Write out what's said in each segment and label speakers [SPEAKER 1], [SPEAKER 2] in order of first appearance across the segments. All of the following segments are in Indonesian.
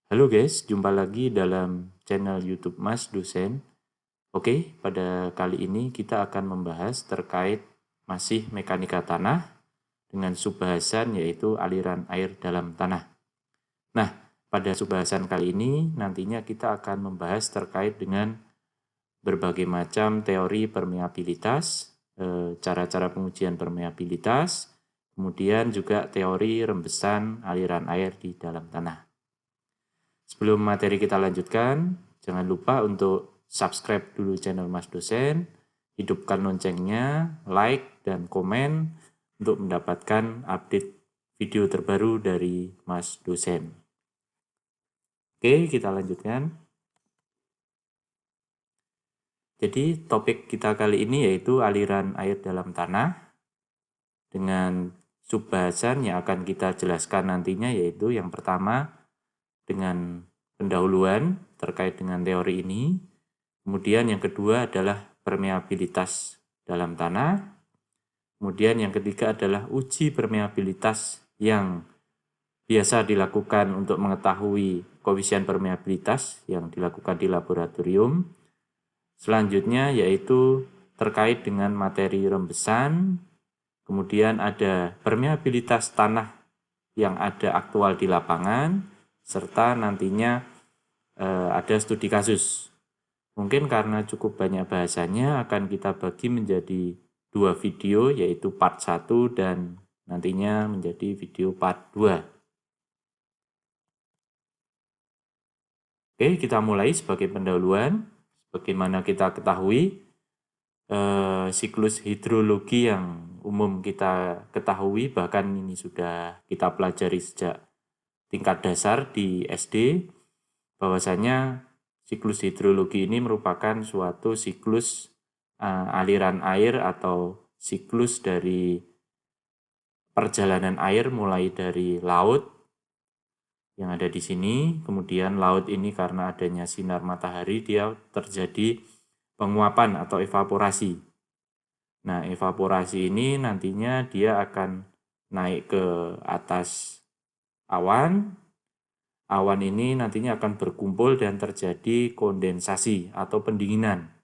[SPEAKER 1] Halo guys, jumpa lagi dalam channel YouTube Mas Dosen. Oke, pada kali ini kita akan membahas terkait masih mekanika tanah dengan subbahasan yaitu aliran air dalam tanah. Nah, pada subbahasan kali ini nantinya kita akan membahas terkait dengan berbagai macam teori permeabilitas, cara-cara pengujian permeabilitas, kemudian juga teori rembesan aliran air di dalam tanah. Sebelum materi kita lanjutkan, jangan lupa untuk subscribe dulu channel Mas Dosen, hidupkan loncengnya, like, dan komen untuk mendapatkan update video terbaru dari Mas Dosen. Oke, kita lanjutkan. Jadi topik kita kali ini yaitu aliran air dalam tanah dengan subbahasan yang akan kita jelaskan nantinya, yaitu yang pertama dengan pendahuluan terkait dengan teori ini. Kemudian yang kedua adalah permeabilitas dalam tanah. Kemudian yang ketiga adalah uji permeabilitas yang biasa dilakukan untuk mengetahui koefisien permeabilitas yang dilakukan di laboratorium. Selanjutnya yaitu terkait dengan materi rembesan. Kemudian ada permeabilitas tanah yang ada aktual di lapangan, serta nantinya ada studi kasus. Mungkin karena cukup banyak bahasanya akan kita bagi menjadi 2 video, yaitu part 1 dan nantinya menjadi video part 2. Oke, kita mulai sebagai pendahuluan. Bagaimana kita ketahui siklus hidrologi yang umum kita ketahui, bahkan ini sudah kita pelajari sejak tingkat dasar di SD, bahwasanya siklus hidrologi ini merupakan suatu siklus aliran air atau siklus dari perjalanan air mulai dari laut yang ada di sini. Kemudian laut ini karena adanya sinar matahari dia terjadi penguapan atau evaporasi. Nah, evaporasi ini nantinya dia akan naik ke atas awan. Awan ini nantinya akan berkumpul dan terjadi kondensasi atau pendinginan.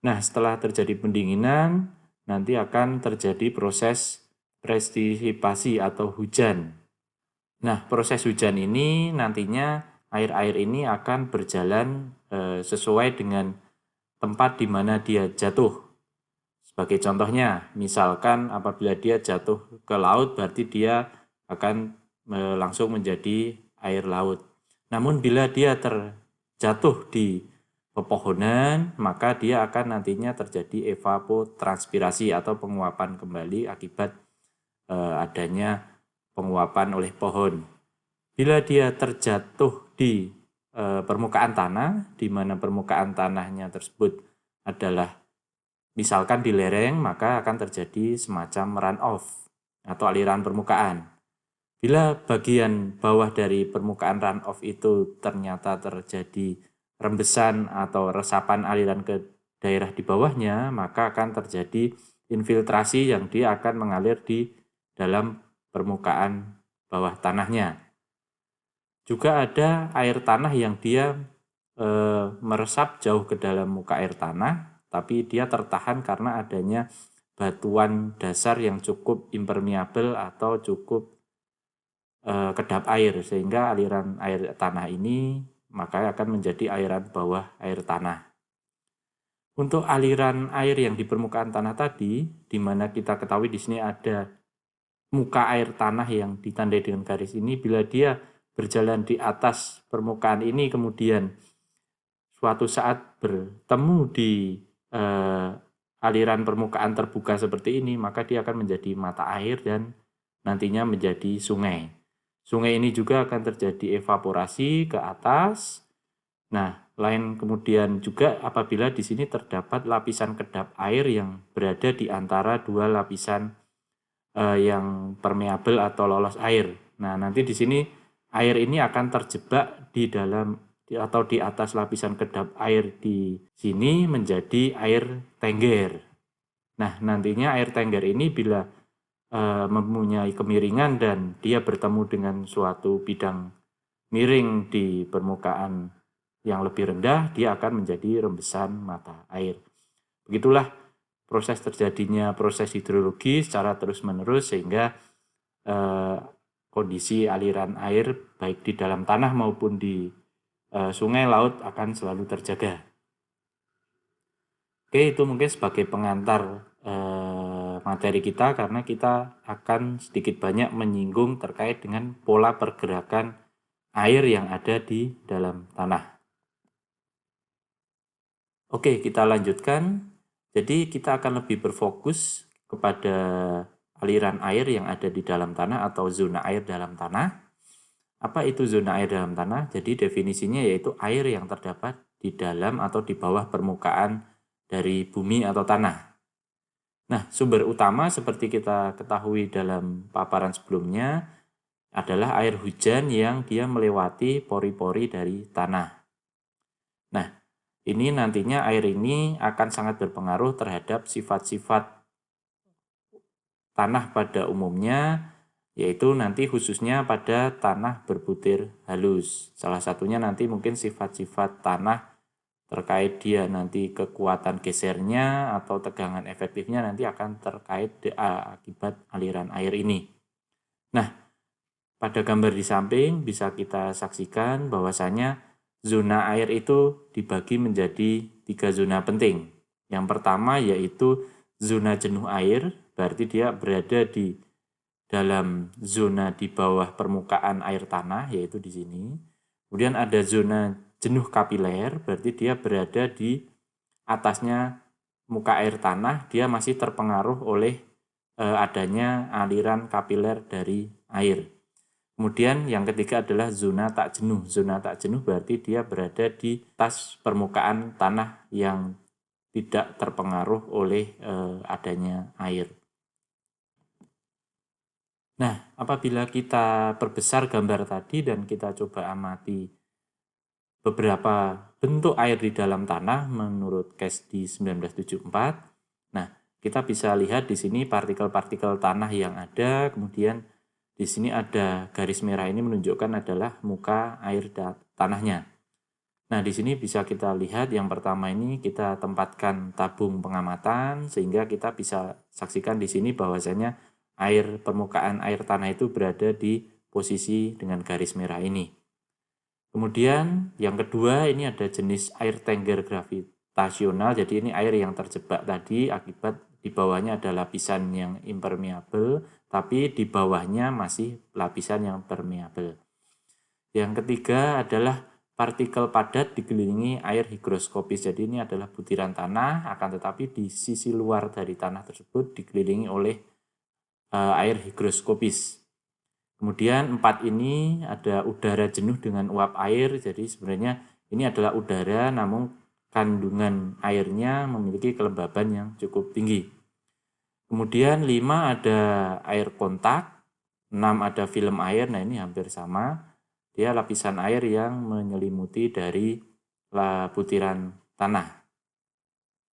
[SPEAKER 1] Nah, setelah terjadi pendinginan, nanti akan terjadi proses presipitasi atau hujan. Nah, proses hujan ini nantinya air-air ini akan berjalan sesuai dengan tempat di mana dia jatuh. Sebagai contohnya, misalkan apabila dia jatuh ke laut, berarti dia akan langsung menjadi air laut. Namun bila dia terjatuh di pepohonan, maka dia akan nantinya terjadi evapotranspirasi atau penguapan kembali akibat adanya penguapan oleh pohon. Bila dia terjatuh di permukaan tanah, di mana permukaan tanahnya tersebut adalah misalkan di lereng, maka akan terjadi semacam runoff atau aliran permukaan. Bila bagian bawah dari permukaan runoff itu ternyata terjadi rembesan atau resapan aliran ke daerah di bawahnya, maka akan terjadi infiltrasi yang dia akan mengalir di dalam permukaan bawah tanahnya. Juga ada air tanah yang dia meresap jauh ke dalam muka air tanah, tapi dia tertahan karena adanya batuan dasar yang cukup impermeabel atau cukup kedap air, sehingga aliran air tanah ini maka akan menjadi aliran bawah air tanah. Untuk aliran air yang di permukaan tanah tadi, di mana kita ketahui di sini ada muka air tanah yang ditandai dengan garis ini, bila dia berjalan di atas permukaan ini kemudian suatu saat bertemu di aliran permukaan terbuka seperti ini, maka dia akan menjadi mata air dan nantinya menjadi sungai. Sungai ini juga akan terjadi evaporasi ke atas. Nah, lain kemudian juga apabila di sini terdapat lapisan kedap air yang berada di antara dua lapisan yang permeabel atau lolos air. Nah, nanti di sini air ini akan terjebak di dalam atau di atas lapisan kedap air di sini menjadi air tengger. Nah, nantinya air tengger ini bila mempunyai kemiringan dan dia bertemu dengan suatu bidang miring di permukaan yang lebih rendah, dia akan menjadi rembesan mata air. Begitulah proses terjadinya proses hidrologi secara terus-menerus sehingga kondisi aliran air baik di dalam tanah maupun di sungai, laut akan selalu terjaga. Oke, itu mungkin sebagai pengantar materi kita karena kita akan sedikit banyak menyinggung terkait dengan pola pergerakan air yang ada di dalam tanah. Oke, kita lanjutkan. Jadi kita akan lebih berfokus kepada aliran air yang ada di dalam tanah atau zona air dalam tanah. Apa itu zona air dalam tanah? Jadi definisinya yaitu air yang terdapat di dalam atau di bawah permukaan dari bumi atau tanah. Nah, sumber utama seperti kita ketahui dalam paparan sebelumnya adalah air hujan yang dia melewati pori-pori dari tanah. Nah, ini nantinya air ini akan sangat berpengaruh terhadap sifat-sifat tanah pada umumnya, yaitu nanti khususnya pada tanah berbutir halus. Salah satunya nanti mungkin sifat-sifat tanah terkait dia nanti kekuatan gesernya atau tegangan efektifnya nanti akan terkait akibat aliran air ini. Nah, pada gambar di samping bisa kita saksikan bahwasanya zona air itu dibagi menjadi 3 zona penting. Yang pertama yaitu zona jenuh air, berarti dia berada di dalam zona di bawah permukaan air tanah, yaitu di sini. Kemudian ada zona jenuh kapiler, berarti dia berada di atasnya muka air tanah, dia masih terpengaruh oleh adanya aliran kapiler dari air. Kemudian yang ketiga adalah zona tak jenuh. Zona tak jenuh berarti dia berada di atas permukaan tanah yang tidak terpengaruh oleh adanya air. Nah, apabila kita perbesar gambar tadi dan kita coba amati beberapa bentuk air di dalam tanah menurut CASDI 1974, nah kita bisa lihat di sini partikel-partikel tanah yang ada, kemudian di sini ada garis merah ini menunjukkan adalah muka air tanahnya. Nah, di sini bisa kita lihat yang pertama ini kita tempatkan tabung pengamatan sehingga kita bisa saksikan di sini bahwasanya permukaan air tanah itu berada di posisi dengan garis merah ini. Kemudian yang kedua ini ada jenis air tengger gravitasional. Jadi ini air yang terjebak tadi akibat di bawahnya ada lapisan yang impermeable, tapi di bawahnya masih lapisan yang permeable. Yang ketiga adalah partikel padat dikelilingi air higroskopis. Jadi ini adalah butiran tanah, akan tetapi di sisi luar dari tanah tersebut dikelilingi oleh air higroskopis. Kemudian 4 ini ada udara jenuh dengan uap air. Jadi sebenarnya ini adalah udara namun kandungan airnya memiliki kelembaban yang cukup tinggi. Kemudian 5 ada air kontak, 6 ada film air, nah ini hampir sama. Dia lapisan air yang menyelimuti dari butiran tanah.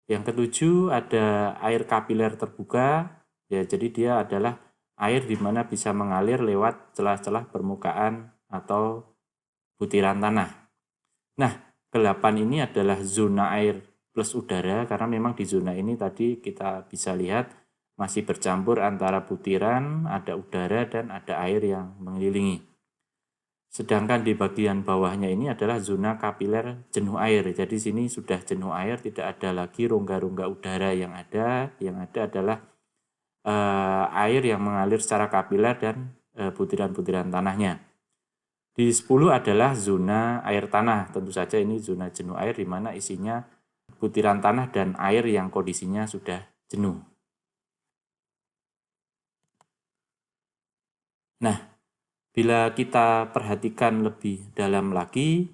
[SPEAKER 1] Yang ketujuh ada air kapiler terbuka, ya jadi dia adalah air di mana bisa mengalir lewat celah-celah permukaan atau butiran tanah. Nah, ke-8 ini adalah zona air plus udara karena memang di zona ini tadi kita bisa lihat masih bercampur antara butiran, ada udara dan ada air yang mengelilingi. Sedangkan di bagian bawahnya ini adalah zona kapiler jenuh air. Jadi sini sudah jenuh air, tidak ada lagi rongga-rongga udara yang ada. Yang ada adalah air yang mengalir secara kapiler dan butiran-butiran tanahnya. Di 10 adalah zona air tanah. Tentu saja ini zona jenuh air di mana isinya butiran tanah dan air yang kondisinya sudah jenuh. Nah, bila kita perhatikan lebih dalam lagi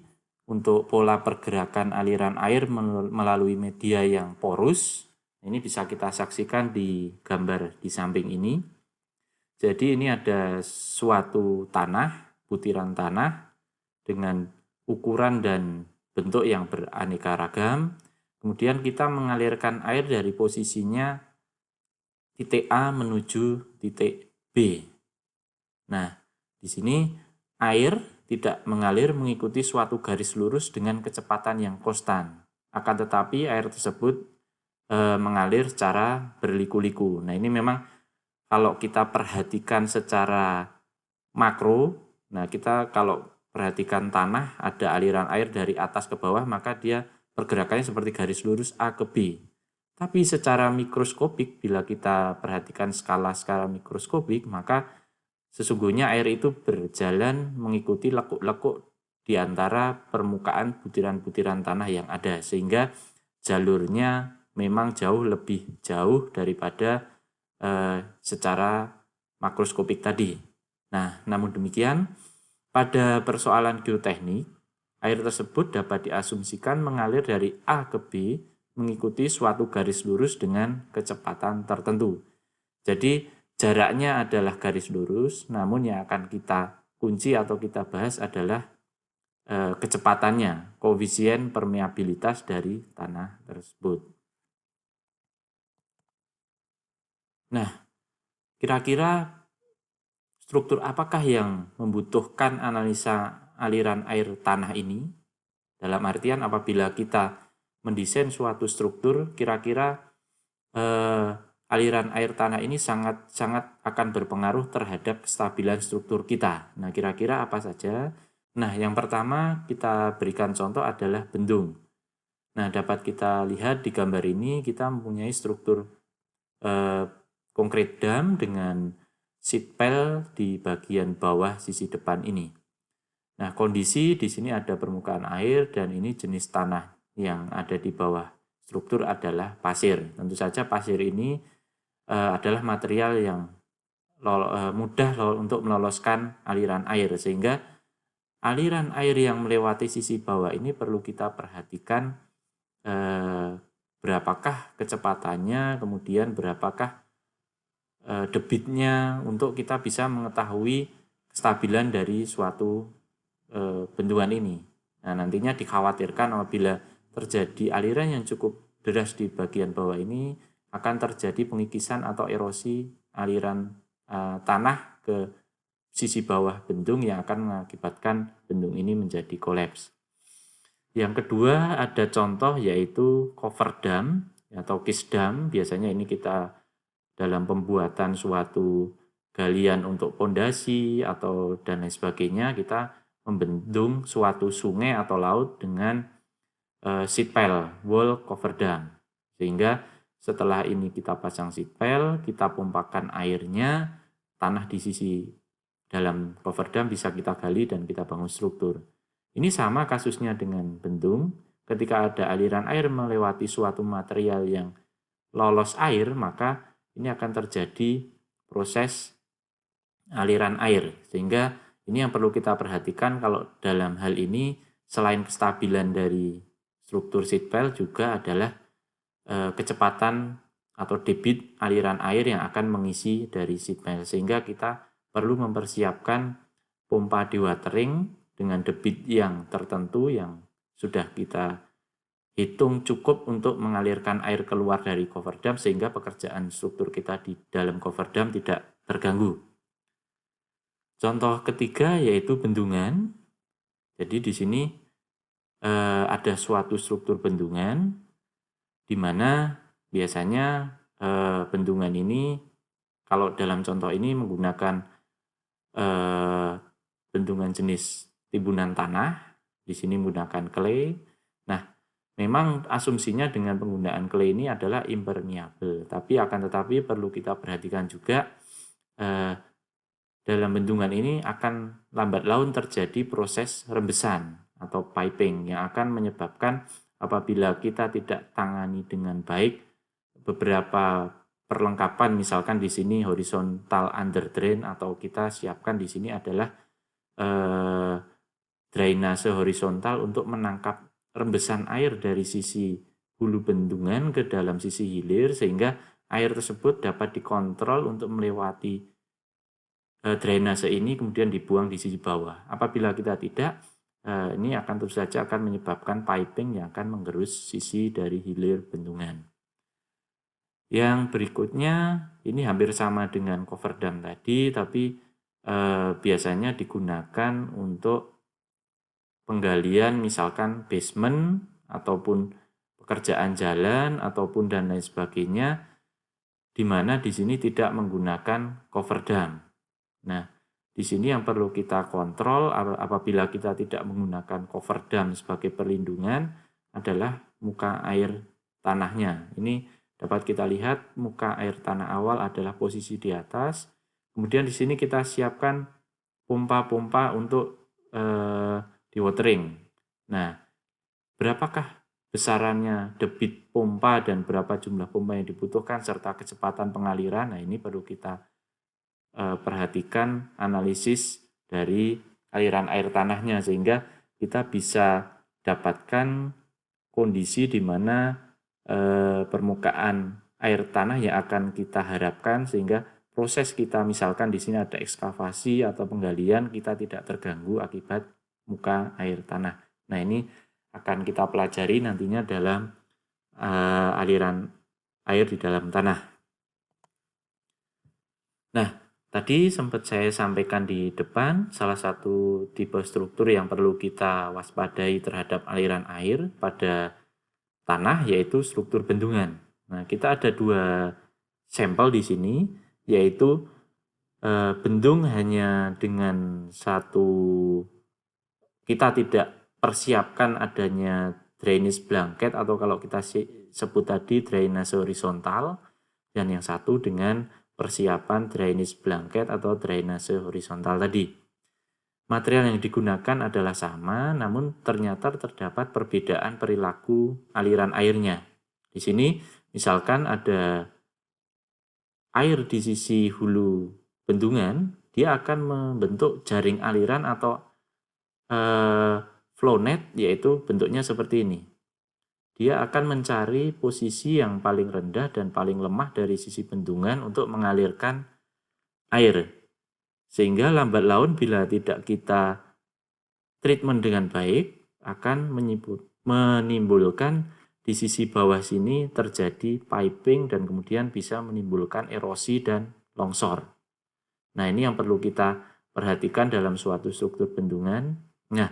[SPEAKER 1] untuk pola pergerakan aliran air melalui media yang porus, ini bisa kita saksikan di gambar di samping ini. Jadi ini ada suatu tanah, butiran tanah dengan ukuran dan bentuk yang beraneka ragam. Kemudian kita mengalirkan air dari posisinya titik A menuju titik B. Nah, di sini air tidak mengalir mengikuti suatu garis lurus dengan kecepatan yang konstan. Akan tetapi air tersebut mengalir secara berliku-liku. Nah, ini memang kalau kita perhatikan secara makro, nah kita kalau perhatikan tanah ada aliran air dari atas ke bawah, maka dia pergerakannya seperti garis lurus A ke B. Tapi secara mikroskopik, bila kita perhatikan skala-skala mikroskopik, maka sesungguhnya air itu berjalan mengikuti lekuk-lekuk di antara permukaan butiran-butiran tanah yang ada, sehingga jalurnya memang jauh lebih jauh daripada secara makroskopik tadi. Nah, namun demikian, pada persoalan geoteknik, air tersebut dapat diasumsikan mengalir dari A ke B mengikuti suatu garis lurus dengan kecepatan tertentu. Jadi, jaraknya adalah garis lurus, namun yang akan kita kunci atau kita bahas adalah kecepatannya, koefisien permeabilitas dari tanah tersebut. Nah, kira-kira struktur apakah yang membutuhkan analisa aliran air tanah ini? Dalam artian apabila kita mendesain suatu struktur, kira-kira aliran air tanah ini sangat akan berpengaruh terhadap kestabilan struktur kita. Nah, kira-kira apa saja? Nah, yang pertama kita berikan contoh adalah bendung. Nah, dapat kita lihat di gambar ini kita mempunyai struktur konkret dam dengan seat pile di bagian bawah sisi depan ini. Nah, kondisi di sini ada permukaan air dan ini jenis tanah yang ada di bawah struktur adalah pasir. Tentu saja pasir ini adalah material yang mudah untuk meloloskan aliran air, sehingga aliran air yang melewati sisi bawah ini perlu kita perhatikan berapakah kecepatannya, kemudian berapakah debitnya untuk kita bisa mengetahui kestabilan dari suatu bendungan ini. Nah, nantinya dikhawatirkan apabila terjadi aliran yang cukup deras di bagian bawah ini akan terjadi pengikisan atau erosi aliran tanah ke sisi bawah bendung yang akan mengakibatkan bendung ini menjadi kolaps. Yang kedua ada contoh yaitu cover dam atau kiss dam. Biasanya ini kita dalam pembuatan suatu galian untuk pondasi atau dan lain sebagainya, kita membendung suatu sungai atau laut dengan seat pile, wall cover dam. Sehingga setelah ini kita pasang seat pile, kita pompakan airnya, tanah di sisi dalam cover dam bisa kita gali dan kita bangun struktur. Ini sama kasusnya dengan bendung. Ketika ada aliran air melewati suatu material yang lolos air, maka ini akan terjadi proses aliran air. Sehingga ini yang perlu kita perhatikan kalau dalam hal ini selain kestabilan dari struktur seat pile juga adalah kecepatan atau debit aliran air yang akan mengisi dari seat pile. Sehingga kita perlu mempersiapkan pompa dewatering dengan debit yang tertentu yang sudah kita hitung cukup untuk mengalirkan air keluar dari cover dam sehingga pekerjaan struktur kita di dalam cover dam tidak terganggu. Contoh ketiga yaitu bendungan. Jadi di sini ada suatu struktur bendungan di mana biasanya bendungan ini kalau dalam contoh ini menggunakan bendungan jenis timbunan tanah, di sini menggunakan clay. Nah, memang asumsinya dengan penggunaan clay ini adalah impermeable, tapi akan tetapi perlu kita perhatikan juga dalam bendungan ini akan lambat laun terjadi proses rembesan atau piping yang akan menyebabkan apabila kita tidak tangani dengan baik beberapa perlengkapan, misalkan di sini horizontal under drain atau kita siapkan di sini adalah drainase horizontal untuk menangkap rembesan air dari sisi hulu bendungan ke dalam sisi hilir sehingga air tersebut dapat dikontrol untuk melewati drainase ini kemudian dibuang di sisi bawah. Apabila kita tidak, ini akan terus saja akan menyebabkan piping yang akan menggerus sisi dari hilir bendungan. Yang berikutnya ini hampir sama dengan cover dam tadi, tapi biasanya digunakan untuk penggalian misalkan basement ataupun pekerjaan jalan ataupun dan lain sebagainya, di mana di sini tidak menggunakan cover dam. Nah, di sini yang perlu kita kontrol apabila kita tidak menggunakan cover dam sebagai perlindungan adalah muka air tanahnya. Ini dapat kita lihat muka air tanah awal adalah posisi di atas. Kemudian di sini kita siapkan pompa-pompa untuk dewatering. Nah, berapakah besarannya debit pompa dan berapa jumlah pompa yang dibutuhkan serta kecepatan pengaliran? Nah, ini perlu kita perhatikan analisis dari aliran air tanahnya sehingga kita bisa dapatkan kondisi di mana permukaan air tanah yang akan kita harapkan sehingga proses kita misalkan di sini ada ekskavasi atau penggalian kita tidak terganggu akibat muka air tanah. Nah, ini akan kita pelajari nantinya dalam aliran air di dalam tanah. Nah, tadi sempat saya sampaikan di depan salah satu tipe struktur yang perlu kita waspadai terhadap aliran air pada tanah yaitu struktur bendungan. Nah, kita ada dua sampel di sini yaitu bendung hanya dengan satu, kita tidak persiapkan adanya drainase blanket atau kalau kita sebut tadi drainase horizontal, dan yang satu dengan persiapan drainase blanket atau drainase horizontal tadi. Material yang digunakan adalah sama, namun ternyata terdapat perbedaan perilaku aliran airnya. Di sini misalkan ada air di sisi hulu bendungan, dia akan membentuk jaring aliran atau flow net, yaitu bentuknya seperti ini. Dia akan mencari posisi yang paling rendah dan paling lemah dari sisi bendungan untuk mengalirkan air. Sehingga lambat laun bila tidak kita treatment dengan baik akan menimbulkan di sisi bawah sini terjadi piping dan kemudian bisa menimbulkan erosi dan longsor. Nah, ini yang perlu kita perhatikan dalam suatu struktur bendungan. Nah,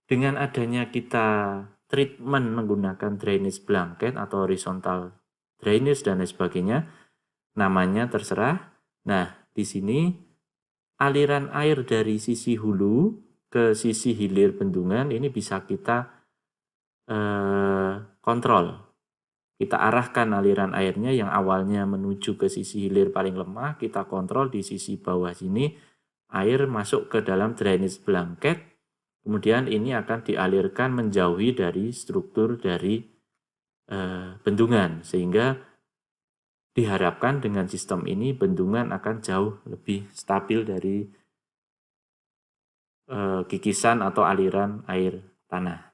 [SPEAKER 1] dengan adanya kita treatment menggunakan drainase blanket atau horizontal drainase dan lain sebagainya, namanya terserah. Nah, di sini aliran air dari sisi hulu ke sisi hilir bendungan ini bisa kita kontrol. Kita arahkan aliran airnya yang awalnya menuju ke sisi hilir paling lemah, kita kontrol di sisi bawah sini air masuk ke dalam drainase blanket. Kemudian ini akan dialirkan menjauhi dari struktur dari bendungan sehingga diharapkan dengan sistem ini bendungan akan jauh lebih stabil dari kikisan atau aliran air tanah.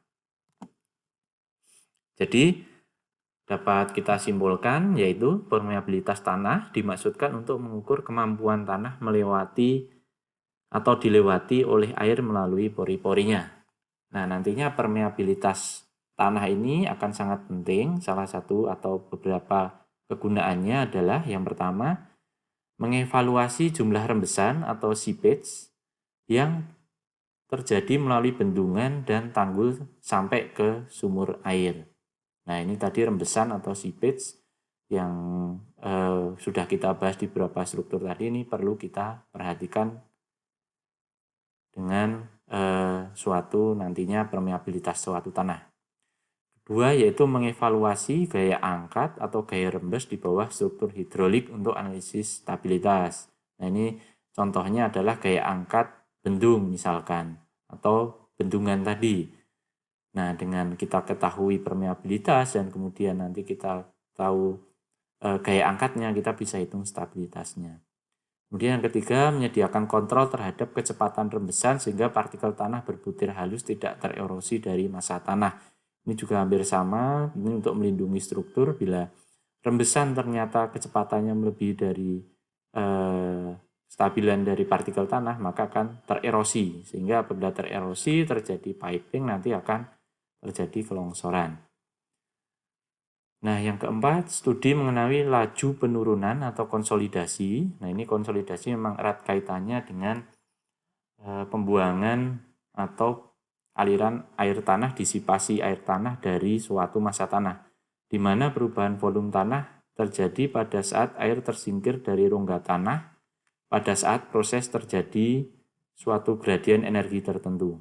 [SPEAKER 1] Jadi dapat kita simpulkan yaitu permeabilitas tanah dimaksudkan untuk mengukur kemampuan tanah melewati atau dilewati oleh air melalui pori-porinya. Nah, nantinya permeabilitas tanah ini akan sangat penting. Salah satu atau beberapa kegunaannya adalah yang pertama, mengevaluasi jumlah rembesan atau seepage yang terjadi melalui bendungan dan tanggul sampai ke sumur air. Nah, ini tadi rembesan atau seepage yang sudah kita bahas di beberapa struktur tadi, ini perlu kita perhatikan dengan suatu nantinya permeabilitas suatu tanah. Kedua yaitu mengevaluasi gaya angkat atau gaya rembes di bawah struktur hidrolik untuk analisis stabilitas. Nah, ini contohnya adalah gaya angkat bendung misalkan atau bendungan tadi. Nah, dengan kita ketahui permeabilitas dan kemudian nanti kita tahu gaya angkatnya, kita bisa hitung stabilitasnya. Kemudian yang ketiga, menyediakan kontrol terhadap kecepatan rembesan sehingga partikel tanah berbutir halus tidak tererosi dari massa tanah. Ini juga hampir sama, ini untuk melindungi struktur bila rembesan ternyata kecepatannya melebihi dari stabilan dari partikel tanah, maka akan tererosi. Sehingga apabila tererosi terjadi piping, nanti akan terjadi kelongsoran. Nah, yang keempat, studi mengenai laju penurunan atau konsolidasi. Nah, ini konsolidasi memang erat kaitannya dengan pembuangan atau aliran air tanah, disipasi air tanah dari suatu massa tanah, di mana perubahan volume tanah terjadi pada saat air tersingkir dari rongga tanah pada saat proses terjadi suatu gradien energi tertentu.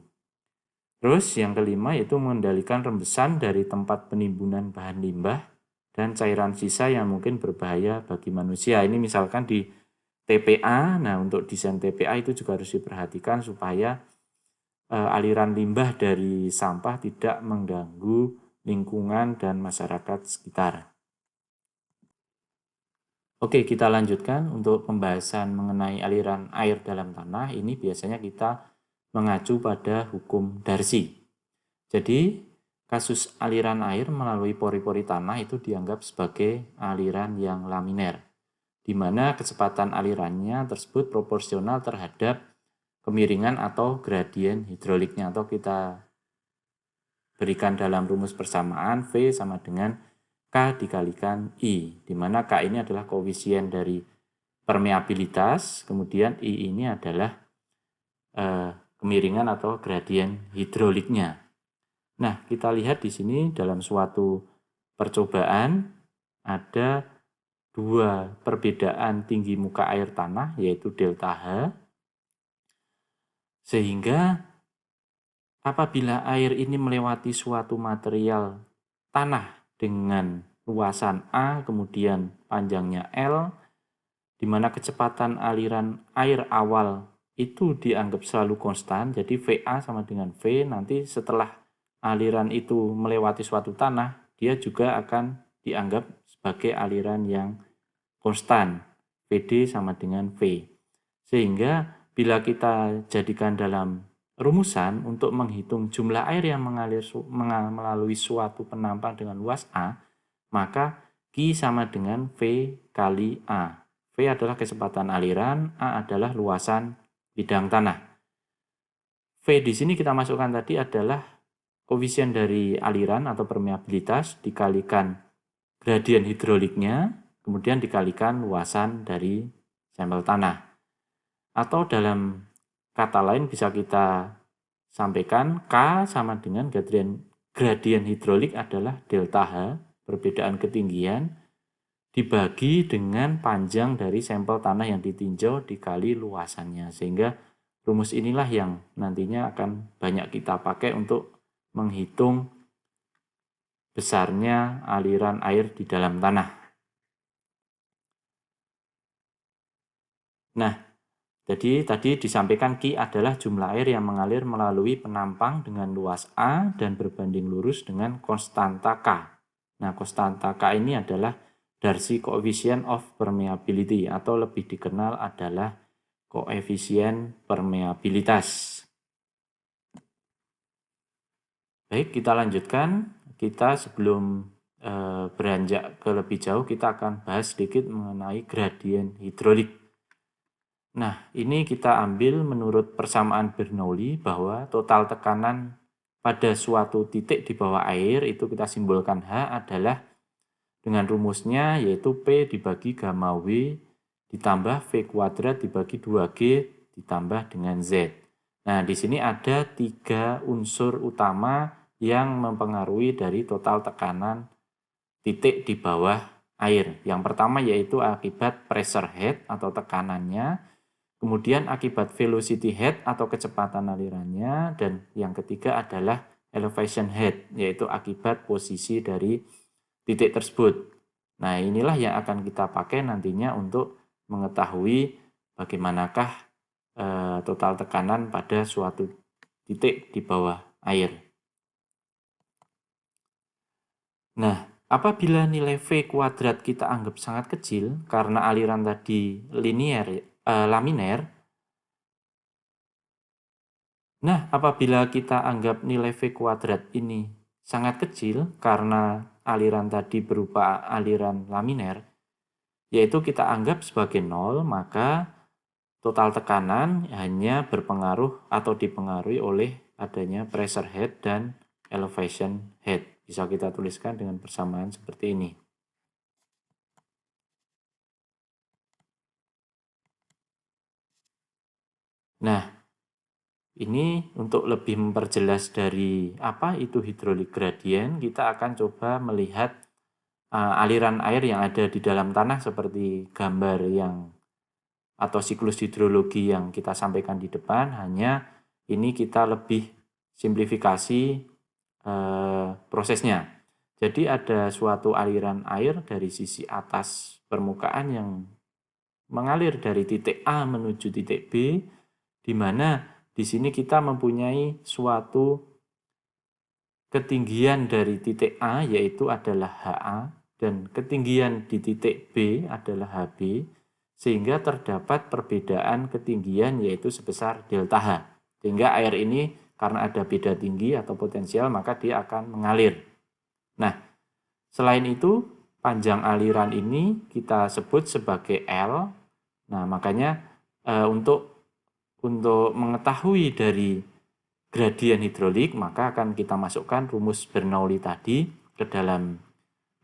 [SPEAKER 1] Terus yang kelima yaitu mengendalikan rembesan dari tempat penimbunan bahan limbah dan cairan sisa yang mungkin berbahaya bagi manusia. Ini misalkan di TPA, nah untuk desain TPA itu juga harus diperhatikan supaya aliran limbah dari sampah tidak mengganggu lingkungan dan masyarakat sekitar. Oke, kita lanjutkan untuk pembahasan mengenai aliran air dalam tanah. Ini biasanya kita mengacu pada hukum Darcy. Jadi, kasus aliran air melalui pori-pori tanah itu dianggap sebagai aliran yang laminer, di mana kecepatan alirannya tersebut proporsional terhadap kemiringan atau gradien hidroliknya, atau kita berikan dalam rumus persamaan V sama dengan K dikalikan I, di mana K ini adalah koefisien dari permeabilitas, kemudian I ini adalah kemiringan atau gradien hidroliknya. Nah, kita lihat di sini dalam suatu percobaan ada dua perbedaan tinggi muka air tanah, yaitu delta H, sehingga apabila air ini melewati suatu material tanah dengan luasan A, kemudian panjangnya L, di mana kecepatan aliran air awal itu dianggap selalu konstan, jadi VA sama dengan V, nanti setelah aliran itu melewati suatu tanah, dia juga akan dianggap sebagai aliran yang konstan, VD sama dengan V. Sehingga bila kita jadikan dalam rumusan untuk menghitung jumlah air yang mengalir melalui suatu penampang dengan luas A, maka Q sama dengan V kali A. V adalah kecepatan aliran, A adalah luasan bidang tanah. V di sini kita masukkan tadi adalah koefisien dari aliran atau permeabilitas dikalikan gradien hidroliknya, kemudian dikalikan luasan dari sampel tanah. Atau dalam kata lain bisa kita sampaikan K sama dengan gradien hidrolik adalah delta H, perbedaan ketinggian, dibagi dengan panjang dari sampel tanah yang ditinjau dikali luasannya. Sehingga rumus inilah yang nantinya akan banyak kita pakai untuk menghitung besarnya aliran air di dalam tanah. Nah, jadi tadi disampaikan Q adalah jumlah air yang mengalir melalui penampang dengan luas A dan berbanding lurus dengan konstanta K. Nah, konstanta K ini adalah Darcy Coefficient of Permeability atau lebih dikenal adalah koefisien permeabilitas. Baik, kita lanjutkan. Kita sebelum beranjak ke lebih jauh, kita akan bahas sedikit mengenai gradien hidrolik. Nah, ini kita ambil menurut persamaan Bernoulli bahwa total tekanan pada suatu titik di bawah air itu kita simbolkan H adalah dengan rumusnya yaitu P dibagi gamma W ditambah V kuadrat dibagi 2G ditambah dengan Z. Nah, di sini ada 3 unsur utama yang mempengaruhi dari total tekanan titik di bawah air. Yang pertama yaitu akibat pressure head atau tekanannya, kemudian akibat velocity head atau kecepatan alirannya, dan yang ketiga adalah elevation head, yaitu akibat posisi dari titik tersebut. Nah, inilah yang akan kita pakai nantinya untuk mengetahui bagaimanakah total tekanan pada suatu titik di bawah air. Nah, apabila nilai V kuadrat kita anggap sangat kecil karena aliran tadi laminer. Nah, apabila kita anggap nilai V kuadrat ini sangat kecil karena aliran tadi berupa aliran laminer, yaitu kita anggap sebagai 0, maka total tekanan hanya berpengaruh atau dipengaruhi oleh adanya pressure head dan elevation head. Bisa kita tuliskan dengan persamaan seperti ini. Nah, Ini untuk lebih memperjelas dari apa itu hidrolik gradien, kita akan coba melihat aliran air yang ada di dalam tanah seperti gambar yang atau siklus hidrologi yang kita sampaikan di depan, hanya ini kita lebih simplifikasi prosesnya. Jadi ada suatu aliran air dari sisi atas permukaan yang mengalir dari titik A menuju titik B, di mana di sini kita mempunyai suatu ketinggian dari titik A yaitu adalah HA dan ketinggian di titik B adalah HB, sehingga terdapat perbedaan ketinggian yaitu sebesar delta H. Sehingga air ini karena ada beda tinggi atau potensial maka dia akan mengalir. Nah, selain itu panjang aliran ini kita sebut sebagai L. Nah, makanya untuk mengetahui dari gradien hidrolik, maka akan kita masukkan rumus Bernoulli tadi ke dalam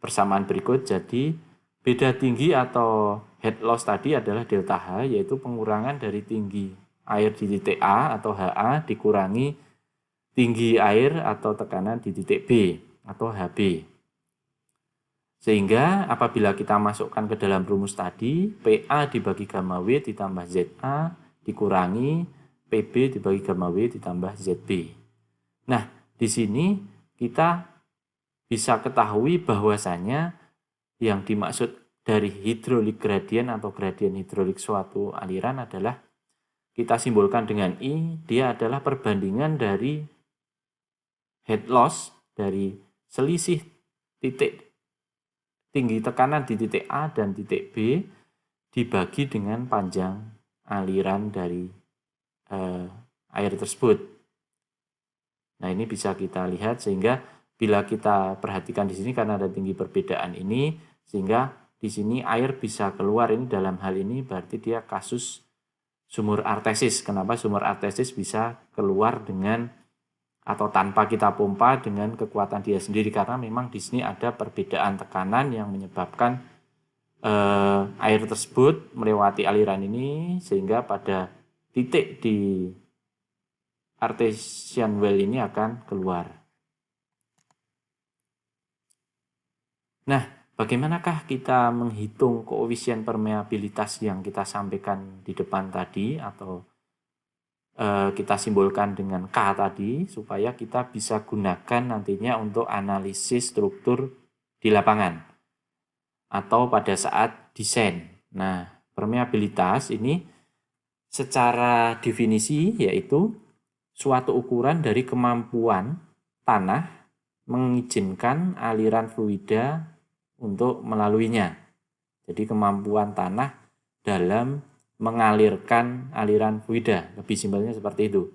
[SPEAKER 1] persamaan berikut. Jadi, beda tinggi atau head loss tadi adalah delta H, yaitu pengurangan dari tinggi air di titik A atau HA dikurangi tinggi air atau tekanan di titik B atau HB. Sehingga apabila kita masukkan ke dalam rumus tadi, PA dibagi gamma W ditambah ZA dikurangi PB dibagi gamma W ditambah ZB. Nah, di sini kita bisa ketahui bahwasanya yang dimaksud dari hidrolik gradien atau gradien hidrolik suatu aliran adalah kita simbolkan dengan I, dia adalah perbandingan dari head loss dari selisih titik tinggi tekanan di titik A dan titik B dibagi dengan panjang aliran dari air tersebut. Nah, ini bisa kita lihat sehingga bila kita perhatikan di sini karena ada tinggi perbedaan ini, sehingga di sini air bisa keluar. Ini dalam hal ini berarti dia kasus sumur artesis. Kenapa sumur artesis bisa keluar dengan atau tanpa kita pompa dengan kekuatan dia sendiri, karena memang di sini ada perbedaan tekanan yang menyebabkan air tersebut melewati aliran ini sehingga pada titik di artesian well ini akan keluar. Nah, bagaimanakah kita menghitung koefisien permeabilitas yang kita sampaikan di depan tadi atau kita simbolkan dengan K tadi supaya kita bisa gunakan nantinya untuk analisis struktur di lapangan atau pada saat desain. Nah, permeabilitas ini secara definisi yaitu suatu ukuran dari kemampuan tanah mengizinkan aliran fluida untuk melaluinya. Jadi kemampuan tanah dalam mengalirkan aliran fluida, lebih simpelnya seperti itu.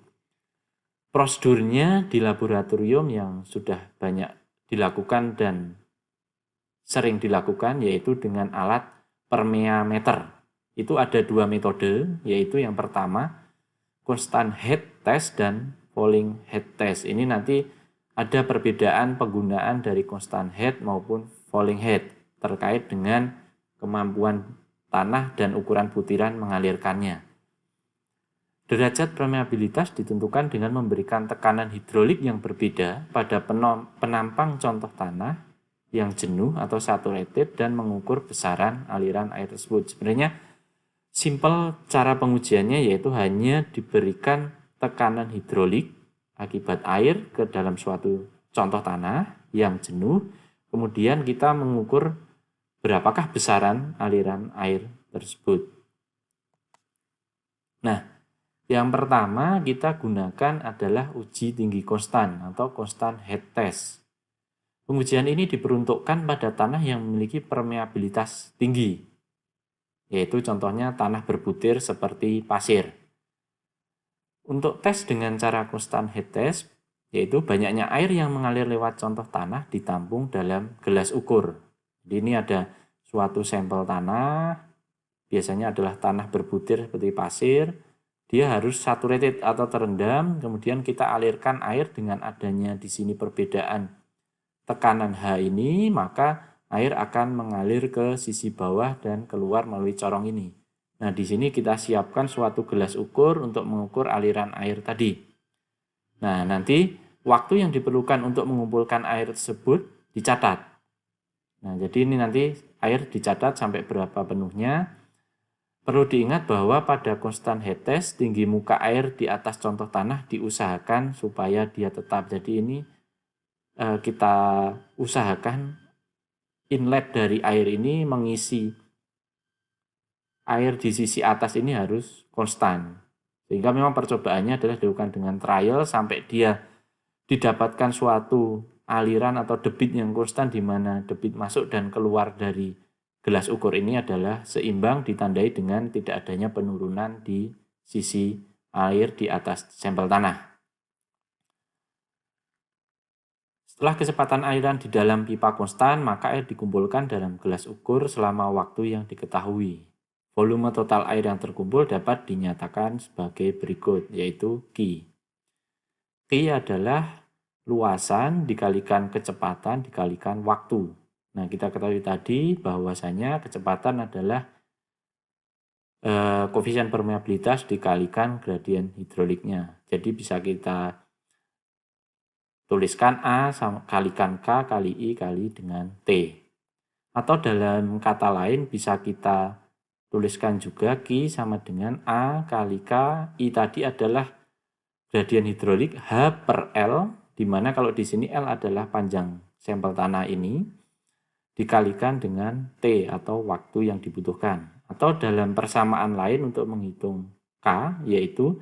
[SPEAKER 1] Prosedurnya di laboratorium yang sudah banyak dilakukan dan sering dilakukan yaitu dengan alat permeameter. Itu ada dua metode, yaitu yang pertama constant head test dan falling head test. Ini nanti ada perbedaan penggunaan dari constant head maupun falling head terkait dengan kemampuan tanah dan ukuran butiran mengalirkannya. Derajat permeabilitas ditentukan dengan memberikan tekanan hidrolik yang berbeda pada penampang contoh tanah yang jenuh atau saturated dan mengukur besaran aliran air tersebut. Sebenarnya simpel cara pengujiannya yaitu hanya diberikan tekanan hidrolik akibat air ke dalam suatu contoh tanah yang jenuh, kemudian kita mengukur berapakah besaran aliran air tersebut. Nah, yang pertama kita gunakan adalah uji tinggi konstan atau constant head test. Pengujian ini diperuntukkan pada tanah yang memiliki permeabilitas tinggi, yaitu contohnya tanah berbutir seperti pasir. Untuk tes dengan cara constant head test, yaitu banyaknya air yang mengalir lewat contoh tanah ditampung dalam gelas ukur. Jadi ini ada suatu sampel tanah, biasanya adalah tanah berbutir seperti pasir, dia harus saturated atau terendam, kemudian kita alirkan air dengan adanya di sini perbedaan tekanan H ini, maka air akan mengalir ke sisi bawah dan keluar melalui corong ini. Nah, di sini kita siapkan suatu gelas ukur untuk mengukur aliran air tadi. Nah, nanti waktu yang diperlukan untuk mengumpulkan air tersebut dicatat. Nah, jadi ini nanti air dicatat sampai berapa penuhnya. Perlu diingat bahwa pada konstan Heytes, tinggi muka air di atas contoh tanah diusahakan supaya dia tetap. Jadi ini kita usahakan inlet dari air ini mengisi air di sisi atas ini harus konstan. Sehingga memang percobaannya adalah dilakukan dengan trial sampai dia didapatkan suatu aliran atau debit yang konstan di mana debit masuk dan keluar dari gelas ukur ini adalah seimbang, ditandai dengan tidak adanya penurunan di sisi air di atas sampel tanah. Setelah kecepatan aliran di dalam pipa konstan, maka air dikumpulkan dalam gelas ukur selama waktu yang diketahui. Volume total air yang terkumpul dapat dinyatakan sebagai berikut, yaitu Q. Q adalah luasan dikalikan kecepatan dikalikan waktu. Nah, kita ketahui tadi bahwasanya kecepatan adalah koefisien permeabilitas dikalikan gradien hidroliknya. Jadi bisa kita tuliskan A kalikan K kali I kali dengan T. Atau dalam kata lain bisa kita tuliskan juga Q sama dengan A kali K. I tadi adalah gradien hidrolik H per L, di mana kalau di sini L adalah panjang sampel tanah ini, dikalikan dengan T atau waktu yang dibutuhkan. Atau dalam persamaan lain untuk menghitung K, yaitu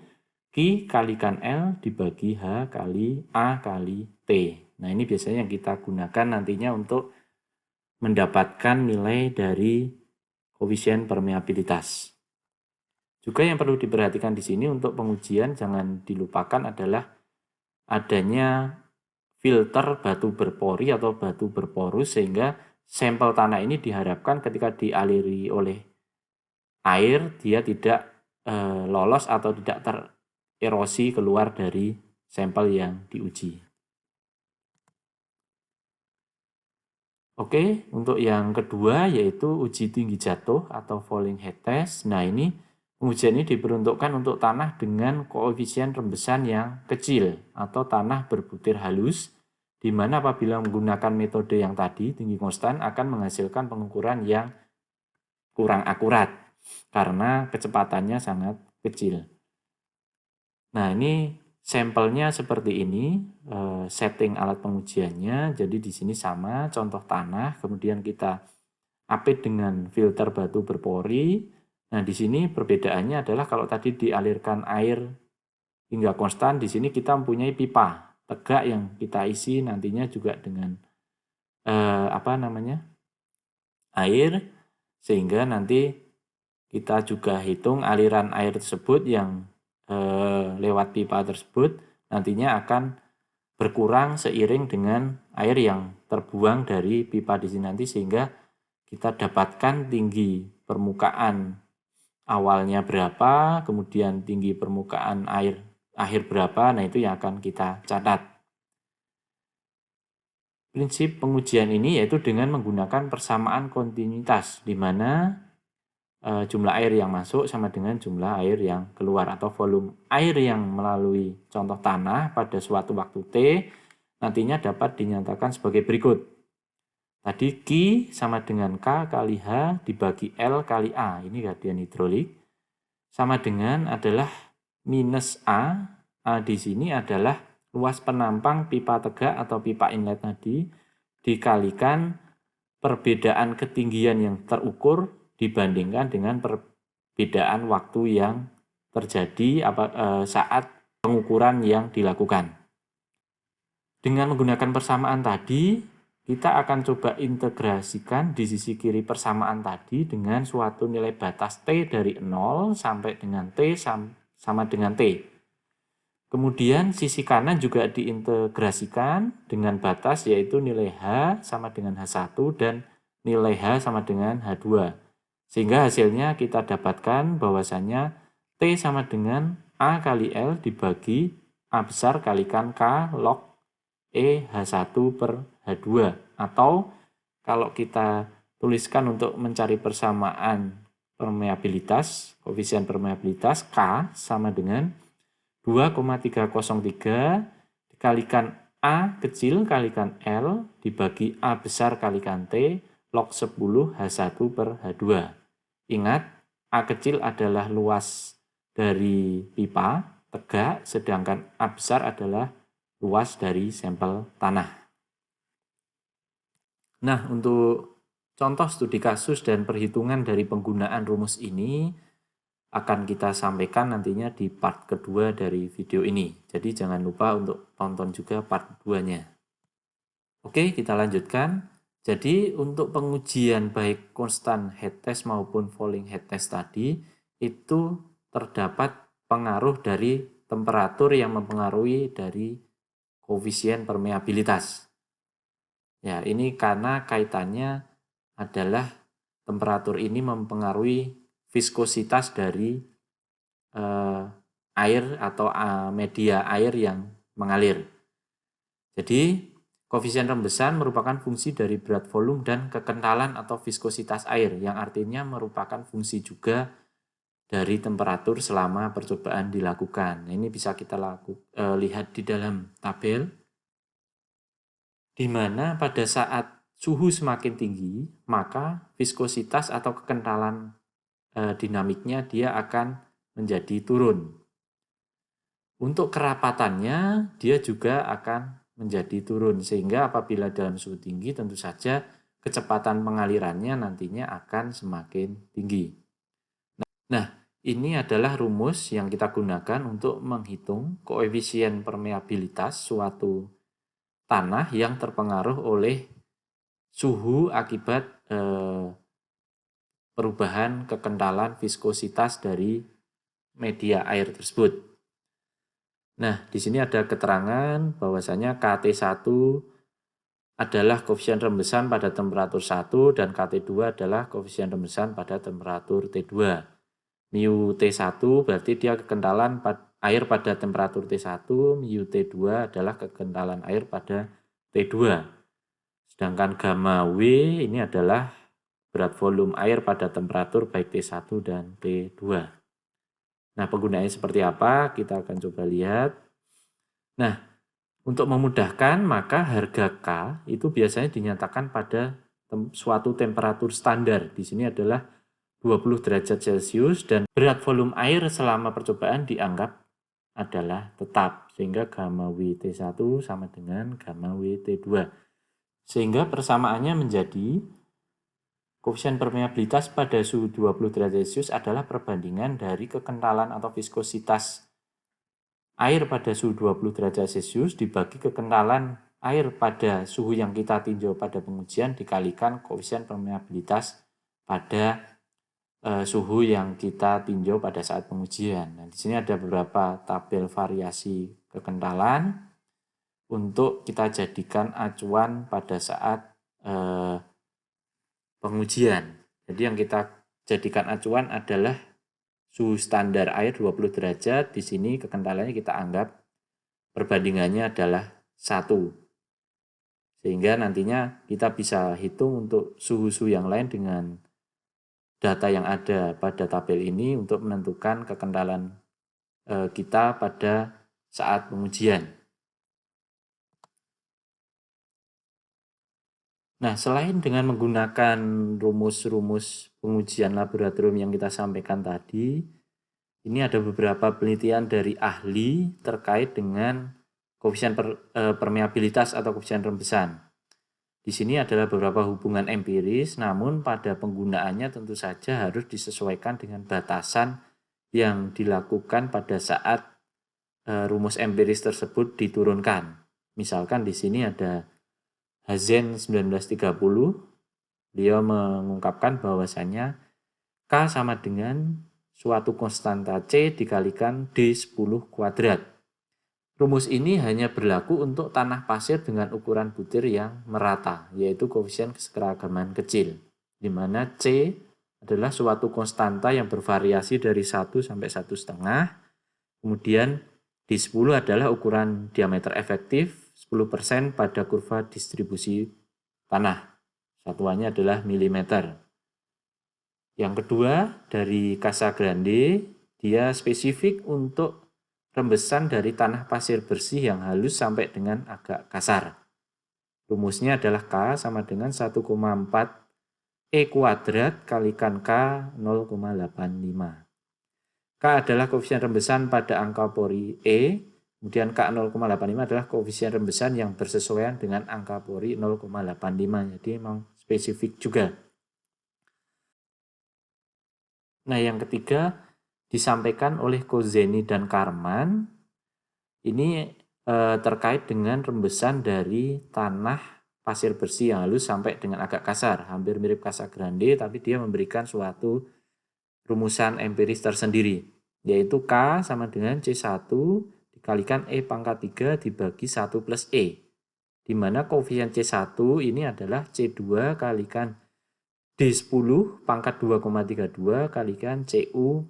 [SPEAKER 1] Q kalikan L dibagi H kali A kali T. Nah, ini biasanya yang kita gunakan nantinya untuk mendapatkan nilai dari koefisien permeabilitas. Juga yang perlu diperhatikan di sini untuk pengujian jangan dilupakan adalah adanya filter batu berpori atau batu berporus, sehingga sampel tanah ini diharapkan ketika dialiri oleh air dia tidak lolos atau tidak tererosi keluar dari sampel yang diuji. Oke, untuk yang kedua yaitu uji tinggi jatuh atau falling head test. Nah, ini pengujian ini diperuntukkan untuk tanah dengan koefisien rembesan yang kecil atau tanah berbutir halus, di mana apabila menggunakan metode yang tadi tinggi konstan akan menghasilkan pengukuran yang kurang akurat karena kecepatannya sangat kecil. Nah, ini sampelnya seperti ini, setting alat pengujiannya. Jadi di sini sama, contoh tanah, kemudian kita apit dengan filter batu berpori. Nah, di sini perbedaannya adalah kalau tadi dialirkan air hingga konstan, di sini kita mempunyai pipa tegak yang kita isi nantinya juga dengan air, sehingga nanti kita juga hitung aliran air tersebut yang lewat pipa tersebut nantinya akan berkurang seiring dengan air yang terbuang dari pipa di sini nanti, sehingga kita dapatkan tinggi permukaan awalnya berapa, kemudian tinggi permukaan air akhir berapa. Nah, itu yang akan kita catat. Prinsip pengujian ini yaitu dengan menggunakan persamaan kontinuitas, di mana jumlah air yang masuk sama dengan jumlah air yang keluar, atau volume air yang melalui contoh tanah pada suatu waktu T nantinya dapat dinyatakan sebagai berikut. Tadi Q sama dengan K kali H dibagi L kali A, ini gradien hidrolik, sama dengan adalah minus A. A di sini adalah luas penampang pipa tegak atau pipa inlet tadi, dikalikan perbedaan ketinggian yang terukur dibandingkan dengan perbedaan waktu yang terjadi saat pengukuran yang dilakukan. Dengan menggunakan persamaan tadi, kita akan coba integrasikan di sisi kiri persamaan tadi dengan suatu nilai batas T dari 0 sampai dengan T sama dengan T. Kemudian sisi kanan juga diintegrasikan dengan batas yaitu nilai H sama dengan H1 dan nilai H sama dengan H2. Sehingga hasilnya kita dapatkan bahwasannya T sama dengan A kali L dibagi A besar kalikan K log E H1 per H2. Atau kalau kita tuliskan untuk mencari persamaan permeabilitas, koefisien permeabilitas K sama dengan 2,303 dikalikan A kecil kalikan L dibagi A besar kalikan T log 10 H1 per H2. Ingat, A kecil adalah luas dari pipa tegak, sedangkan A besar adalah luas dari sampel tanah. Nah, untuk contoh studi kasus dan perhitungan dari penggunaan rumus ini akan kita sampaikan nantinya di part kedua dari video ini. Jadi jangan lupa untuk tonton juga part 2-nya. Oke, kita lanjutkan. Jadi untuk pengujian baik constant head test maupun falling head test tadi itu terdapat pengaruh dari temperatur yang mempengaruhi dari koefisien permeabilitas. Ya, ini karena kaitannya adalah temperatur ini mempengaruhi viskositas dari air atau media air yang mengalir. Jadi, koefisien rembesan merupakan fungsi dari berat volume dan kekentalan atau viskositas air, yang artinya merupakan fungsi juga dari temperatur selama percobaan dilakukan. Ini bisa kita lihat di dalam tabel, di mana pada saat suhu semakin tinggi, maka viskositas atau kekentalan dinamiknya dia akan menjadi turun. Untuk kerapatannya, dia juga akan menjadi turun, sehingga apabila dalam suhu tinggi tentu saja kecepatan pengalirannya nantinya akan semakin tinggi. Nah, ini adalah rumus yang kita gunakan untuk menghitung koefisien permeabilitas suatu tanah yang terpengaruh oleh suhu akibat perubahan kekentalan viskositas dari media air tersebut. Nah, di sini ada keterangan bahwasanya KT1 adalah koefisien rembesan pada temperatur 1 dan KT2 adalah koefisien rembesan pada temperatur T2. Mu T1 berarti dia kekentalan air pada temperatur T1, mu T2 adalah kekentalan air pada T2. Sedangkan gamma W ini adalah berat volume air pada temperatur baik T1 dan T2. Nah, penggunaannya seperti apa? Kita akan coba lihat. Nah, untuk memudahkan, maka harga K itu biasanya dinyatakan pada suatu temperatur standar. Di sini adalah 20 derajat Celcius dan berat volume air selama percobaan dianggap adalah tetap. Sehingga gamma WT1 sama dengan gamma WT2. Sehingga persamaannya menjadi koefisien permeabilitas pada suhu 20 derajat Celcius adalah perbandingan dari kekentalan atau viskositas air pada suhu 20 derajat Celcius dibagi kekentalan air pada suhu yang kita tinjau pada pengujian dikalikan koefisien permeabilitas pada suhu yang kita tinjau pada saat pengujian. Nah, di sini ada beberapa tabel variasi kekentalan untuk kita jadikan acuan pada saat pengujian. Jadi yang kita jadikan acuan adalah suhu standar air 20 derajat. Di sini kekentalannya kita anggap perbandingannya adalah 1. Sehingga nantinya kita bisa hitung untuk suhu-suhu yang lain dengan data yang ada pada tabel ini untuk menentukan kekentalan kita pada saat pengujian. Nah, selain dengan menggunakan rumus-rumus pengujian laboratorium yang kita sampaikan tadi, ini ada beberapa penelitian dari ahli terkait dengan koefisien permeabilitas atau koefisien rembesan. Di sini adalah beberapa hubungan empiris, namun pada penggunaannya tentu saja harus disesuaikan dengan batasan yang dilakukan pada saat rumus empiris tersebut diturunkan. Misalkan di sini ada Hazen 1930, beliau mengungkapkan bahwasannya K sama dengan suatu konstanta C dikalikan D10 kuadrat. Rumus ini hanya berlaku untuk tanah pasir dengan ukuran butir yang merata, yaitu koefisien keseragaman kecil, di mana C adalah suatu konstanta yang bervariasi dari 1 sampai 1,5. Kemudian D10 adalah ukuran diameter efektif 10% pada kurva distribusi tanah. Satuannya adalah milimeter. Yang kedua, dari Casagrande, dia spesifik untuk rembesan dari tanah pasir bersih yang halus sampai dengan agak kasar. Rumusnya adalah K sama dengan 1,4 E kuadrat kalikan K 0,85. K adalah koefisien rembesan pada angka pori E, kemudian K 0,85 adalah koefisien rembesan yang bersesuaian dengan angka pori 0,85. Jadi memang spesifik juga. Nah, yang ketiga disampaikan oleh Kozeni dan Karman. Ini terkait dengan rembesan dari tanah pasir bersih yang halus sampai dengan agak kasar, hampir mirip Casagrande, tapi dia memberikan suatu rumusan empiris tersendiri, yaitu K sama dengan C1 dikalikan E pangkat 3 dibagi 1 plus E, di mana koefisien C1 ini adalah C2 kalikan D10 pangkat 2,32 kalikan CU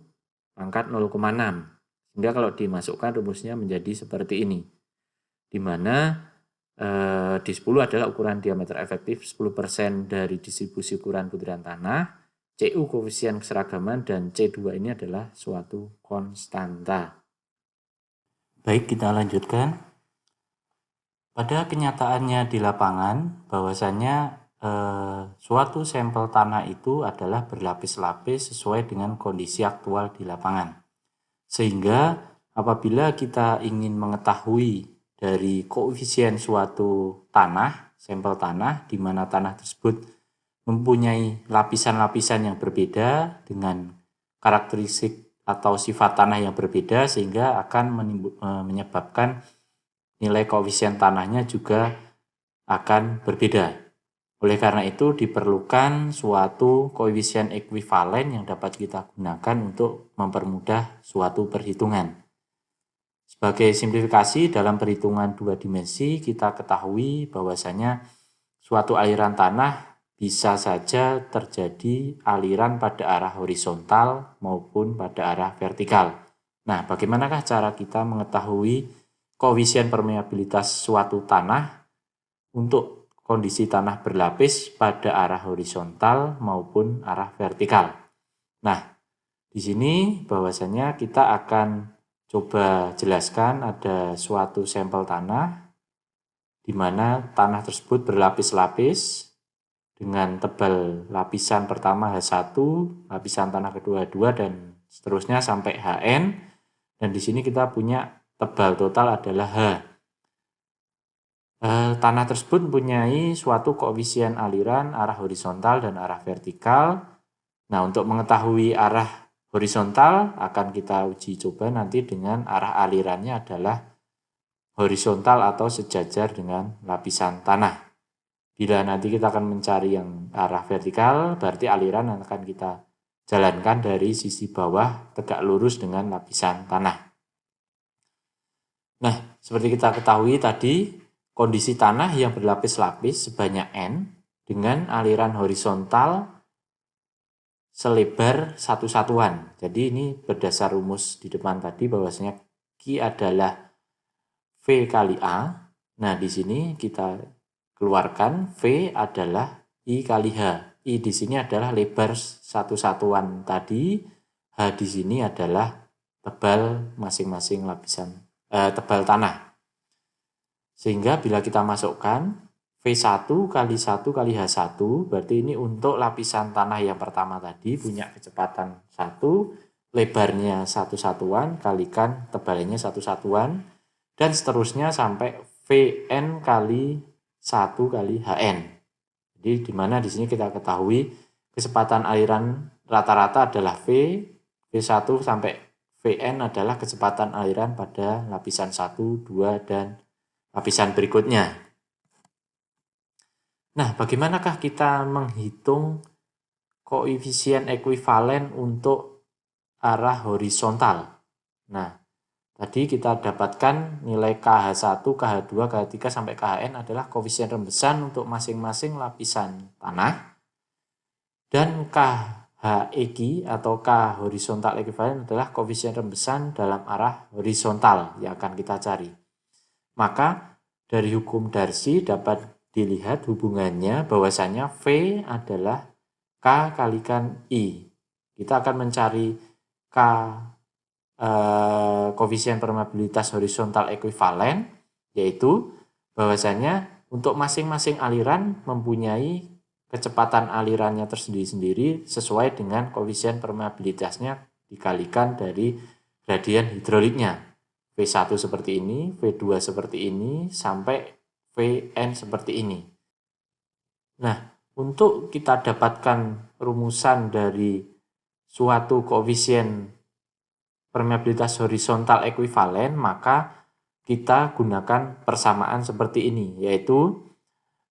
[SPEAKER 1] pangkat 0,6. Sehingga kalau dimasukkan rumusnya menjadi seperti ini, di mana D10 adalah ukuran diameter efektif 10% dari distribusi ukuran butiran tanah, CU koefisien keseragaman, dan C2 ini adalah suatu konstanta. Baik, kita lanjutkan. Pada kenyataannya di lapangan, bahwasanya suatu sampel tanah itu adalah berlapis-lapis sesuai dengan kondisi aktual di lapangan. Sehingga apabila kita ingin mengetahui dari koefisien suatu tanah, sampel tanah, di mana tanah tersebut mempunyai lapisan-lapisan yang berbeda dengan karakteristik atau sifat tanah yang berbeda, sehingga akan menyebabkan nilai koefisien tanahnya juga akan berbeda. Oleh karena itu diperlukan suatu koefisien ekuivalen yang dapat kita gunakan untuk mempermudah suatu perhitungan. Sebagai simplifikasi dalam perhitungan 2 dimensi, kita ketahui bahwasanya suatu aliran tanah bisa saja terjadi aliran pada arah horizontal maupun pada arah vertikal. Nah, bagaimanakah cara kita mengetahui koefisien permeabilitas suatu tanah untuk kondisi tanah berlapis pada arah horizontal maupun arah vertikal? Nah, di sini bahwasanya kita akan coba jelaskan ada suatu sampel tanah di mana tanah tersebut berlapis-lapis dengan tebal lapisan pertama H1, lapisan tanah kedua H2, dan seterusnya sampai Hn. Dan di sini kita punya tebal total adalah H. Tanah tersebut mempunyai suatu koefisien aliran arah horizontal dan arah vertikal. Nah, untuk mengetahui arah horizontal akan kita uji coba nanti dengan arah alirannya adalah horizontal atau sejajar dengan lapisan tanah. Bila nanti kita akan mencari yang arah vertikal, berarti aliran akan kita jalankan dari sisi bawah tegak lurus dengan lapisan tanah. Nah, seperti kita ketahui tadi, kondisi tanah yang berlapis-lapis sebanyak N dengan aliran horizontal selebar satu satuan. Jadi ini berdasar rumus di depan tadi bahwasanya Q adalah V kali A. Nah, di sini kita keluarkan V adalah I kali H. I di sini adalah lebar satu satuan tadi. H di sini adalah tebal masing-masing lapisan tebal tanah. Sehingga bila kita masukkan V1 kali 1 kali H1, berarti ini untuk lapisan tanah yang pertama tadi punya kecepatan 1, lebarnya satu satuan, kalikan tebalnya satu satuan, dan seterusnya sampai Vn kali 1 kali Hn. Jadi di mana di sini kita ketahui kecepatan aliran rata-rata adalah V1 sampai Vn adalah kecepatan aliran pada lapisan 1, 2, dan lapisan berikutnya. Nah, bagaimanakah kita menghitung koefisien ekuivalen untuk arah horizontal? Nah, tadi kita dapatkan nilai KH1, KH2, KH3 sampai KHN adalah koefisien rembesan untuk masing-masing lapisan tanah. Dan KHEQ atau K horizontal ekuivalen adalah koefisien rembesan dalam arah horizontal yang akan kita cari. Maka dari hukum Darcy dapat dilihat hubungannya bahwasanya V adalah K kalikan I. Kita akan mencari K koefisien permeabilitas horizontal ekuivalen, yaitu bahwasanya untuk masing-masing aliran mempunyai kecepatan alirannya tersendiri-sendiri sesuai dengan koefisien permeabilitasnya dikalikan dari gradien hidroliknya. V1 seperti ini, V2 seperti ini, sampai Vn seperti ini. Nah, untuk kita dapatkan rumusan dari suatu koefisien permeabilitas horizontal ekuivalen, maka kita gunakan persamaan seperti ini, yaitu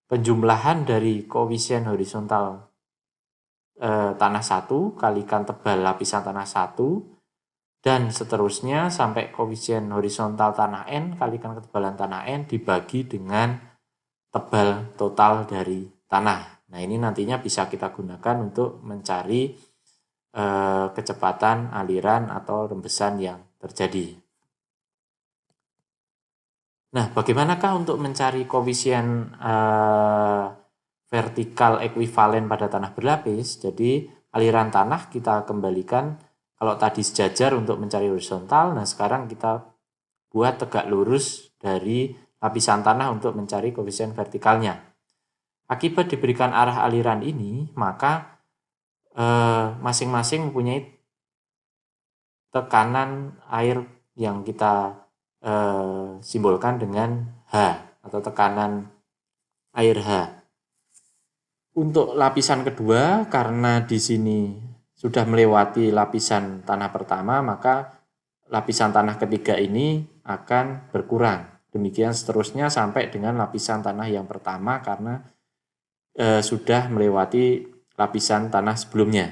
[SPEAKER 1] penjumlahan dari koefisien horizontal tanah 1 kalikan tebal lapisan tanah 1, dan seterusnya sampai koefisien horizontal tanah N kalikan ketebalan tanah N dibagi dengan tebal total dari tanah. Nah, ini nantinya bisa kita gunakan untuk mencari kecepatan aliran atau rembesan yang terjadi. Nah, bagaimanakah untuk mencari koefisien vertikal ekuivalen pada tanah berlapis? Jadi aliran tanah kita kembalikan, kalau tadi sejajar untuk mencari horizontal, nah sekarang kita buat tegak lurus dari lapisan tanah untuk mencari koefisien vertikalnya. Akibat diberikan arah aliran ini, maka masing-masing mempunyai tekanan air yang kita simbolkan dengan H atau tekanan air H. Untuk lapisan kedua, karena di sini sudah melewati lapisan tanah pertama, maka lapisan tanah ketiga ini akan berkurang. Demikian seterusnya sampai dengan lapisan tanah yang pertama karena sudah melewati lapisan tanah sebelumnya.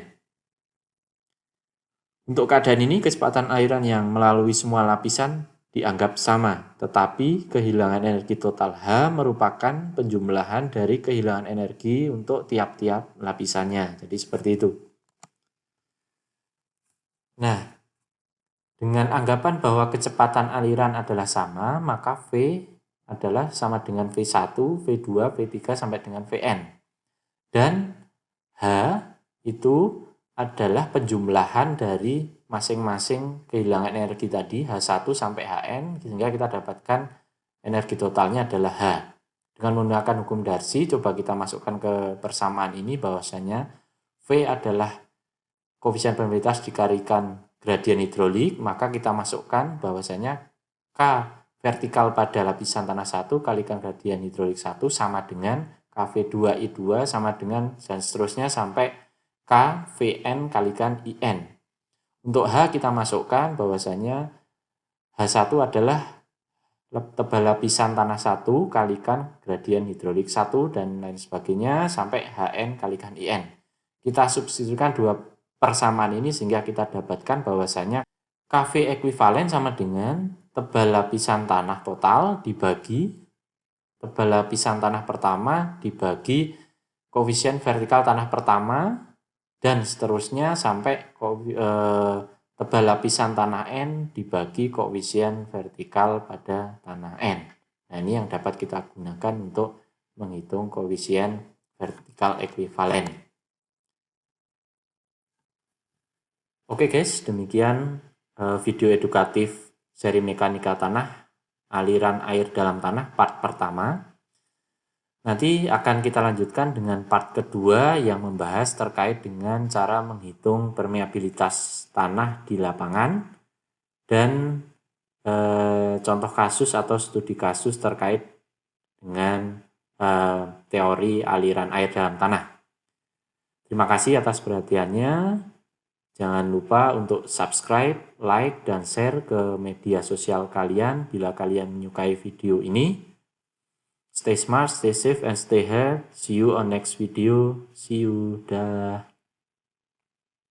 [SPEAKER 1] Untuk keadaan ini, kecepatan aliran yang melalui semua lapisan dianggap sama, tetapi kehilangan energi total H merupakan penjumlahan dari kehilangan energi untuk tiap-tiap lapisannya. Jadi seperti itu. Nah, dengan anggapan bahwa kecepatan aliran adalah sama, maka V adalah sama dengan V1, V2, V3 sampai dengan Vn. Dan H itu adalah penjumlahan dari masing-masing kehilangan energi tadi, H1 sampai Hn, sehingga kita dapatkan energi totalnya adalah H. Dengan menggunakan hukum Darcy, coba kita masukkan ke persamaan ini bahwasanya V adalah koefisien permeabilitas dikalikan gradien hidrolik, maka kita masukkan bahwasanya K vertikal pada lapisan tanah 1 kalikan gradien hidrolik 1 sama dengan KV2I2 sama dengan dan seterusnya sampai KVN kalikan IN. Untuk H kita masukkan bahwasanya H1 adalah tebal lapisan tanah 1 kalikan gradien hidrolik 1 dan lain sebagainya sampai Hn kalikan IN. Kita substitusikan dua persamaan ini sehingga kita dapatkan bahwasanya KV ekuivalen sama dengan tebal lapisan tanah total dibagi tebal lapisan tanah pertama dibagi koefisien vertikal tanah pertama dan seterusnya sampai tebal lapisan tanah N dibagi koefisien vertikal pada tanah N. Nah, ini yang dapat kita gunakan untuk menghitung koefisien vertikal ekuivalen. Oke guys, demikian video edukatif seri mekanika tanah, aliran air dalam tanah part pertama. Nanti akan kita lanjutkan dengan part kedua yang membahas terkait dengan cara menghitung permeabilitas tanah di lapangan dan contoh kasus atau studi kasus terkait dengan teori aliran air dalam tanah. Terima kasih atas perhatiannya. Jangan lupa untuk subscribe, like, dan share ke media sosial kalian bila kalian menyukai video ini. Stay smart, stay safe, and stay healthy. See you on next video. See you. Dah.